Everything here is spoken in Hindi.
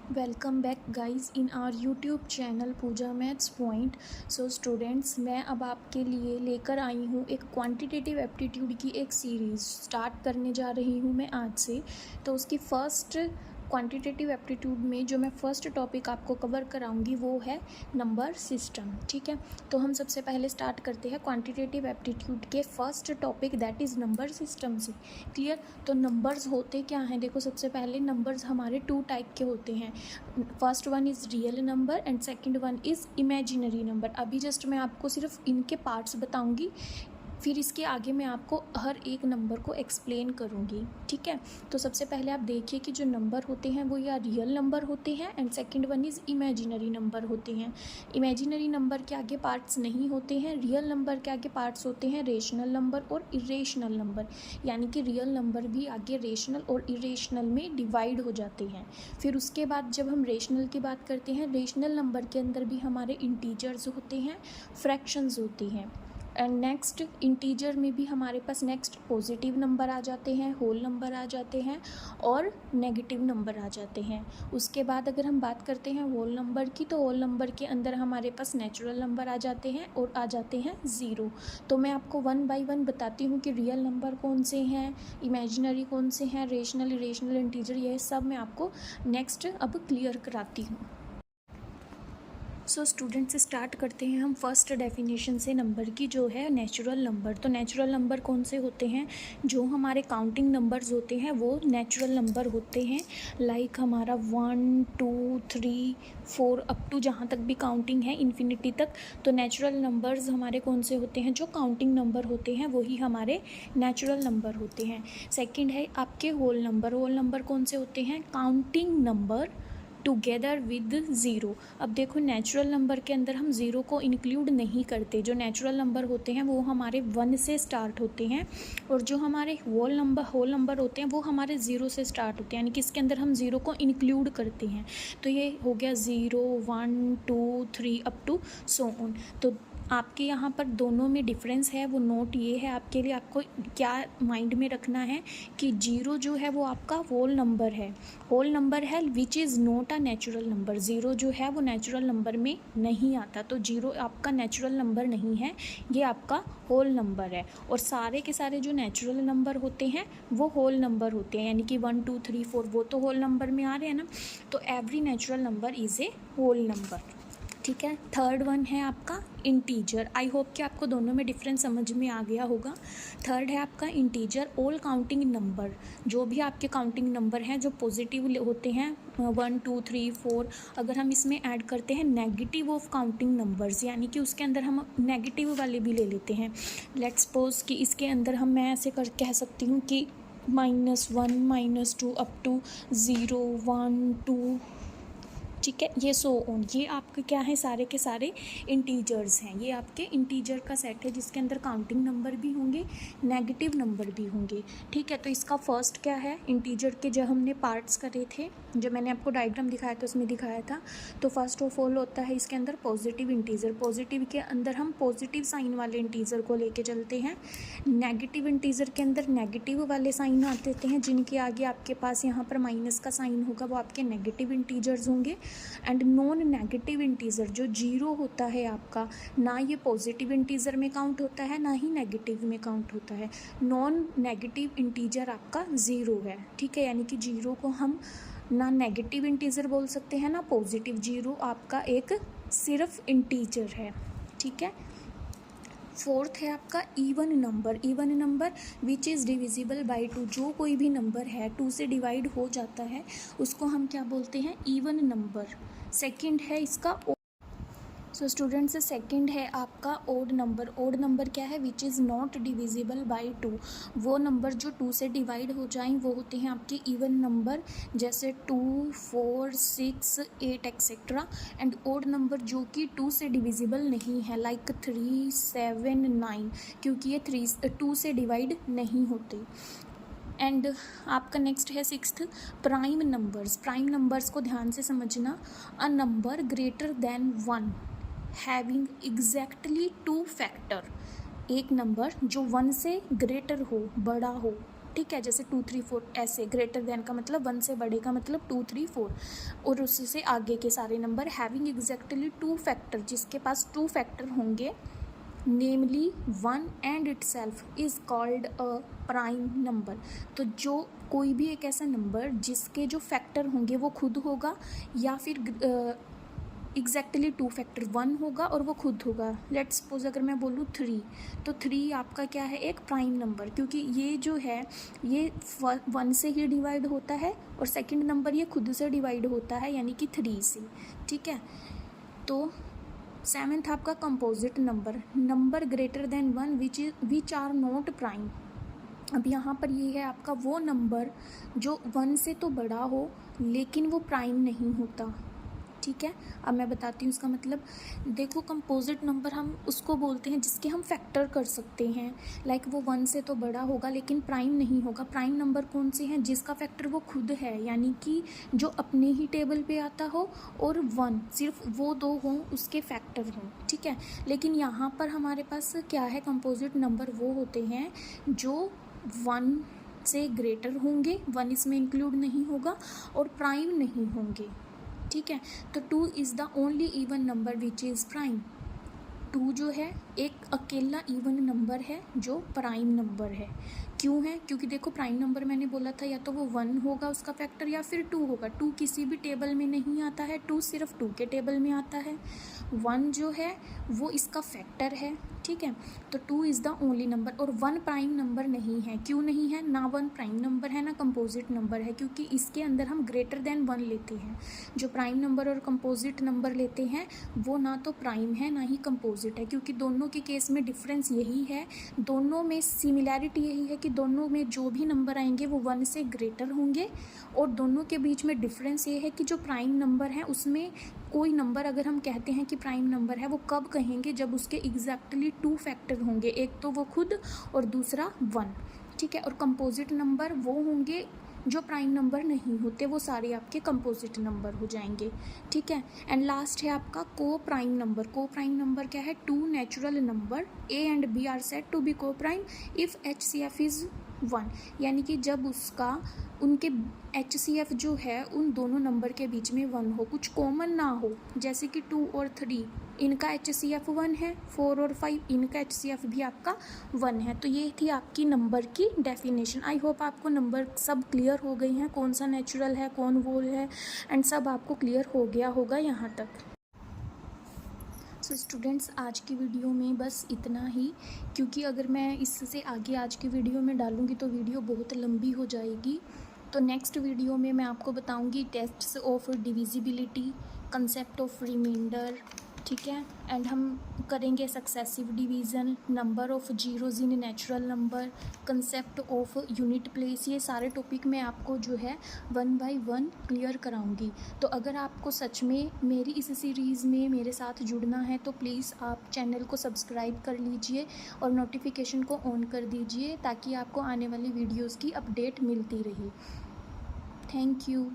Welcome back guys in our YouTube channel Pooja maths point. So students, मैं अब आपके लिए लेकर आई हूँ एक क्वांटिटेटिव एप्टीट्यूड की एक सीरीज़ स्टार्ट करने जा रही हूँ मैं आज से। तो उसकी फ़र्स्ट क्वांटिटेटिव एप्टीट्यूड में जो मैं फ़र्स्ट टॉपिक आपको कवर कराऊंगी वो है नंबर सिस्टम। ठीक है, तो हम सबसे पहले स्टार्ट करते हैं क्वांटिटेटिव एप्टीट्यूड के first topic that is number system से। क्लियर? तो नंबर्स होते क्या हैं? देखो, सबसे पहले नंबर्स हमारे टू टाइप के होते हैं। First one is real number and second one is imaginary number. अभी जस्ट मैं आपको सिर्फ इनके पार्ट्स बताऊंगी, फिर इसके आगे मैं आपको हर एक नंबर को एक्सप्लेन करूँगी। ठीक है, तो सबसे पहले आप देखिए कि जो नंबर होते हैं वो या रियल नंबर होते हैं and second one is imaginary number होते हैं। इमेजिनरी नंबर के आगे पार्ट्स नहीं होते हैं, रियल नंबर के आगे पार्ट्स होते हैं रेशनल नंबर और इरेशनल नंबर। यानी कि रियल नंबर भी आगे रेशनल और इरेशनल में डिवाइड हो जाते हैं। फिर उसके बाद जब हम रेशनल की बात करते हैं, रेशनल नंबर के अंदर भी हमारे इंटीजर्स होते हैं, फ्रैक्शंस होती हैं। एंड नेक्स्ट इंटीजर में भी हमारे पास नेक्स्ट पॉजिटिव नंबर आ जाते हैं, होल नंबर आ जाते हैं और नेगेटिव नंबर आ जाते हैं। उसके बाद अगर हम बात करते हैं होल नंबर की, तो होल नंबर के अंदर हमारे पास नेचुरल नंबर आ जाते हैं और आ जाते हैं ज़ीरो। तो मैं आपको वन बाय वन बताती हूँ कि रियल नंबर कौन से हैं, इमेजिनरी कौन से हैं, रेशनल इरेशनल इंटीजर, ये सब मैं आपको नेक्स्ट अब क्लियर कराती हूँ। सो स्टूडेंट से स्टार्ट करते हैं हम फर्स्ट डेफिनेशन से नंबर की, जो है नेचुरल नंबर। तो नेचुरल नंबर कौन से होते हैं? जो हमारे काउंटिंग नंबर्स होते हैं वो नेचुरल नंबर होते हैं। लाइक हमारा 1 2 3 4 अप टू जहाँ तक भी काउंटिंग है इन्फिनिटी तक, तो नेचुरल नंबर्स हमारे कौन से होते हैं? जो काउंटिंग नंबर होते हैं वही हमारे नेचुरल नंबर होते हैं। सेकेंड है आपके होल नंबर। होल नंबर कौन से होते हैं? Counting number together with zero. अब देखो, नेचुरल नंबर के अंदर हम ज़ीरो को इंक्लूड नहीं करते। जो नेचुरल नंबर होते हैं वो हमारे 1 से स्टार्ट होते हैं और जो हमारे होल नंबर होते हैं वो हमारे ज़ीरो से स्टार्ट होते हैं, यानी कि इसके अंदर हम ज़ीरो को इंक्लूड करते हैं। तो ये हो गया 0 1 2 3 अप टू सो ऑन। तो आपके यहाँ पर दोनों में डिफरेंस है, वो नोट ये है आपके लिए, आपको क्या माइंड में रखना है कि जीरो जो है वो आपका होल नंबर है। होल नंबर है which is not a natural number. Zero जो है वो नेचुरल नंबर में नहीं आता, तो जीरो आपका नेचुरल नंबर नहीं है, ये आपका होल नंबर है। और सारे के सारे जो नेचुरल नंबर होते हैं वो होल नंबर होते हैं, यानी कि 1 2 3 4 वो तो होल नंबर में आ रहे हैं ना। तो every natural number is a whole number. ठीक है, थर्ड वन है आपका इंटीजर। आई होप कि आपको दोनों में डिफरेंस समझ में आ गया होगा। थर्ड है आपका इंटीजर। ऑल काउंटिंग नंबर, जो भी आपके काउंटिंग नंबर हैं जो पॉजिटिव होते हैं 1 2 3 4, अगर हम इसमें ऐड करते हैं नेगेटिव ऑफ काउंटिंग नंबर्स, यानी कि उसके अंदर हम नेगेटिव वाले भी ले लेते हैं। लेट्स सपोज कि इसके अंदर मैं ऐसे कह सकती हूँ कि -1 -2 अप टू 0 1 2। ठीक है, ये सो ऑन, ये आपके क्या है? सारे के सारे इंटीजर्स हैं। ये आपके इंटीजर का सेट है जिसके अंदर काउंटिंग नंबर भी होंगे, नेगेटिव नंबर भी होंगे। ठीक है, तो इसका फर्स्ट क्या है? इंटीजर के जो हमने पार्ट्स करे थे, जो मैंने आपको डायग्राम दिखाया था उसमें दिखाया था। तो फर्स्ट ऑफ ऑल होता है इसके अंदर पॉजिटिव इंटीजर। पॉजिटिव के अंदर हम पॉजिटिव साइन वाले इंटीजर को लेके चलते हैं। नेगेटिव इंटीजर के अंदर नेगेटिव वाले साइन आते हैं, जिनके आगे आपके पास यहाँ पर माइनस का साइन होगा, वो आपके नेगेटिव इंटीजर्स होंगे। एंड नॉन नेगेटिव इंटीजर जो जीरो होता है आपका, ना ये पॉजिटिव इंटीजर में काउंट होता है ना ही नेगेटिव में काउंट होता है। नॉन नेगेटिव इंटीजर आपका ज़ीरो है। ठीक है, यानी कि जीरो को हम ना नेगेटिव इंटीजर बोल सकते हैं ना पॉजिटिव। जीरो आपका एक सिर्फ इंटीजर है। ठीक है, फोर्थ है आपका even number. Even number which is divisible by two. जो कोई भी नंबर है 2 से डिवाइड हो जाता है उसको हम क्या बोलते हैं? Even number. सेकंड है इसका सो स्टूडेंट्स, सेकंड है आपका ओड नंबर। ओड नंबर क्या है? Which is not divisible by two. वो नंबर जो 2 से डिवाइड हो जाएं वो होते हैं आपके इवन नंबर, जैसे 2 4 6 8 एक्सेट्रा। एंड ओड नंबर जो कि 2 से डिविजिबल नहीं है, लाइक 3 7 9, क्योंकि ये 2 से डिवाइड नहीं होते। एंड आपका नेक्स्ट है sixth prime numbers. Prime numbers को ध्यान से समझना। A number greater than 1 having exactly 2 factor. एक नंबर जो 1 से ग्रेटर हो, बड़ा हो, ठीक है, जैसे 2 3 4 ऐसे, ग्रेटर देन का मतलब 1 से बड़े का मतलब 2 3 4, और उससे आगे के सारे नंबर हैविंग एग्जैक्टली 2 फैक्टर, जिसके पास 2 फैक्टर होंगे, नेमली 1 and itself is called a prime number. तो जो कोई भी एक ऐसा नंबर जिसके जो फैक्टर होंगे वो खुद होगा, या फिर एग्जैक्टली 2 फैक्टर 1 होगा और वो खुद होगा। लेट्स सपोज अगर मैं बोलूँ 3, तो 3 आपका क्या है, एक प्राइम नंबर, क्योंकि ये जो है ये 1 से ही डिवाइड होता है, और सेकंड नंबर ये खुद से डिवाइड होता है, यानी कि 3 से, ठीक है। तो 7th आपका composite number, number greater than 1 which are not prime. अब यहाँ पर ये है आपका वो नंबर जो 1 से तो बड़ा हो लेकिन वो प्राइम नहीं होता, ठीक है। अब मैं बताती हूँ इसका मतलब। देखो, कंपोजिट नंबर हम उसको बोलते हैं जिसके हम फैक्टर कर सकते हैं, लाइक वो 1 से तो बड़ा होगा लेकिन प्राइम नहीं होगा। प्राइम नंबर कौन से हैं, जिसका फैक्टर वो खुद है, यानी कि जो अपने ही टेबल पे आता हो, और 1 सिर्फ वो 2 हों उसके फैक्टर हों, ठीक है। लेकिन यहाँ पर हमारे पास क्या है, कंपोजिट नंबर वो होते हैं जो 1 से ग्रेटर होंगे, 1 इसमें इंक्लूड नहीं होगा, और प्राइम नहीं होंगे, ठीक है। तो 2 is the only even number which is prime. 2 जो है एक अकेला इवन नंबर है जो प्राइम नंबर है। क्यों है, क्योंकि देखो प्राइम नंबर मैंने बोला था या तो वो 1 होगा उसका फैक्टर, या फिर 2 होगा। 2 किसी भी टेबल में नहीं आता है, 2 सिर्फ 2 के टेबल में आता है। 1 जो है वो इसका फैक्टर है, ठीक है। तो 2 इज़ द ओनली नंबर, और 1 प्राइम नंबर नहीं है। क्यों नहीं है, ना 1 प्राइम नंबर है ना कंपोजिट नंबर है, क्योंकि इसके अंदर हम ग्रेटर देन 1 लेते हैं। जो प्राइम नंबर और कंपोजिट नंबर लेते हैं वो ना तो प्राइम है ना ही कंपोजिट है, क्योंकि दोनों के केस में डिफरेंस यही है, दोनों में सिमिलैरिटी यही है कि दोनों में जो भी नंबर आएंगे वो 1 से ग्रेटर होंगे, और दोनों के बीच में डिफरेंस ये है कि जो प्राइम नंबर है उसमें कोई नंबर अगर हम कहते हैं कि प्राइम नंबर है, वो कब कहेंगे, जब उसके एग्जैक्टली 2 फैक्टर होंगे, एक तो वो खुद और दूसरा 1, ठीक है। और कंपोजिट नंबर वो होंगे जो प्राइम नंबर नहीं होते, वो सारे आपके कंपोजिट नंबर हो जाएंगे, ठीक है। एंड लास्ट है आपका coprime number. Coprime number क्या है, 2 natural number a and b are said to be coprime if HCF is 1, यानी कि जब उसका उनके HCF जो है उन दोनों नंबर के बीच में 1 हो, कुछ कॉमन ना हो, जैसे कि 2 और 3 इनका HCF 1 है, 4 और 5 इनका HCF भी आपका 1 है। तो ये थी आपकी नंबर की डेफिनेशन। आई होप आपको नंबर सब क्लियर हो गई हैं, कौन सा नेचुरल है कौन वोल है, एंड सब आपको क्लियर हो गया होगा यहाँ तक। सो स्टूडेंट्स, आज की वीडियो में बस इतना ही, क्योंकि अगर मैं इससे आगे आज की वीडियो में डालूँगी तो वीडियो बहुत लंबी हो जाएगी। तो नेक्स्ट वीडियो में मैं आपको बताऊँगी tests of divisibility, concept of remainder, ठीक है, एंड हम करेंगे successive division, number of zeros in natural number, concept of unit place. ये सारे टॉपिक मैं आपको जो है 1 बाय 1 क्लियर कराऊंगी। तो अगर आपको सच में मेरी इस सीरीज़ में मेरे साथ जुड़ना है तो प्लीज़ आप चैनल को सब्सक्राइब कर लीजिए और नोटिफिकेशन को ऑन कर दीजिए, ताकि आपको आने वाली वीडियोज़ की अपडेट मिलती रहे। Thank you.